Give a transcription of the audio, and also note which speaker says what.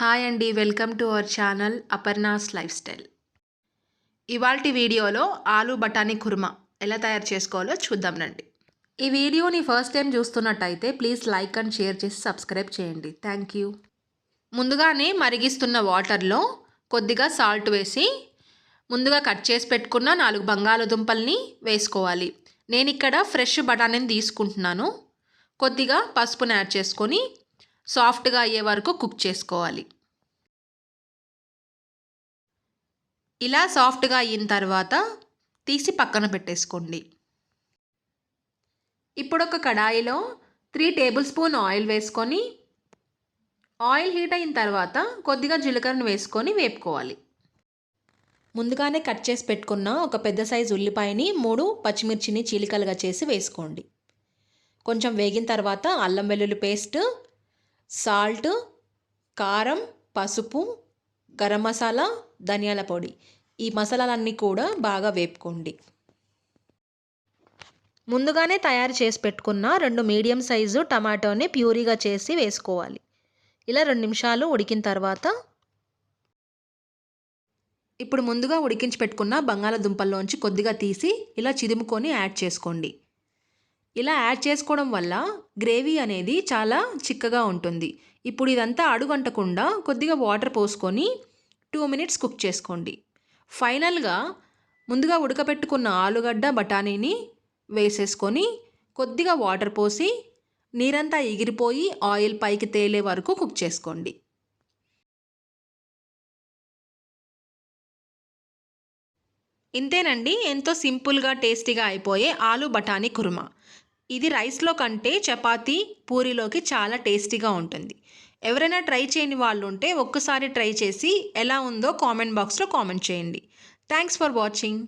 Speaker 1: Hi అండి, welcome to our channel Aparna's life style. ఇవాల్టి వీడియోలో ఆలు బఠానీ కుర్మా ఎలా తయారు చేసుకోవాలో చూద్దాం రండి. ఈ వీడియోని ఫస్ట్ టైం చూస్తున్నట్టయితే ప్లీజ్ లైక్ అండ్ షేర్ చేసి సబ్స్క్రైబ్ చేయండి. Thank you. ముందుగానే మరిగిస్తున్న వాటర్లో కొద్దిగా సాల్ట్ వేసి ముందుగా కట్ చేసి పెట్టుకున్న 4 బంగాళదుంపల్ని వేసుకోవాలి. నేను ఇక్కడ ఫ్రెష్ బఠానీని తీసుకుంటున్నాను. కొద్దిగా పసుపుని యాడ్ చేసుకొని సాఫ్ట్గా అయ్యే వరకు కుక్ చేసుకోవాలి. ఇలా సాఫ్ట్గా అయిన తర్వాత తీసి పక్కన పెట్టేసుకోండి. ఇప్పుడు ఒక కడాయిలో 3 టేబుల్ స్పూన్ ఆయిల్ వేసుకొని ఆయిల్ హీట్ అయిన తర్వాత కొద్దిగా జీలకర్రను వేసుకొని వేపుకోవాలి. ముందుగానే కట్ చేసి పెట్టుకున్న ఒక పెద్ద సైజు ఉల్లిపాయని 3 పచ్చిమిర్చిని చీలికలుగా చేసి వేసుకోండి. కొంచెం వేగిన తర్వాత అల్లం వెల్లుల్లి పేస్ట్, సాల్ట్, కారం, పసుపు, గరం మసాలా, ధనియాల పొడి, ఈ మసాలాలన్నీ కూడా బాగా వేపుకోండి. ముందుగానే తయారు చేసి పెట్టుకున్న 2 మీడియం సైజు టమాటోని ప్యూరీగా చేసి వేసుకోవాలి. ఇలా 2 నిమిషాలు ఉడికిన తర్వాత ఇప్పుడు ముందుగా ఉడికించి పెట్టుకున్న బంగాళదుంపల్లోంచి కొద్దిగా తీసి ఇలా చిదుముకొని యాడ్ చేసుకోండి. ఇలా యాడ్ చేసుకోవడం వల్ల గ్రేవీ అనేది చాలా చిక్కగా ఉంటుంది. ఇప్పుడు ఇదంతా అడుగంటకుండా కొద్దిగా వాటర్ పోసుకొని 2 మినిట్స్ కుక్ చేసుకోండి. ఫైనల్గా ముందుగా ఉడకపెట్టుకున్న ఆలుగడ్డ బఠానీని వేసేసుకొని కొద్దిగా వాటర్ పోసి నీరంతా ఎగిరిపోయి ఆయిల్ పైకి తేలే వరకు కుక్ చేసుకోండి. ఇంతేనండి, ఎంతో సింపుల్గా టేస్టీగా అయిపోయే ఆలు బఠానీ కుర్మా. ఇది రైస్లో కంటే చపాతీ, పూరీలోకి చాలా టేస్టీగా ఉంటుంది. ఎవరైనా ట్రై చేయని వాళ్ళు ఉంటే ఒక్కసారి ట్రై చేసి ఎలా ఉందో కామెంట్ బాక్స్లో కామెంట్ చేయండి. Thanks for watching.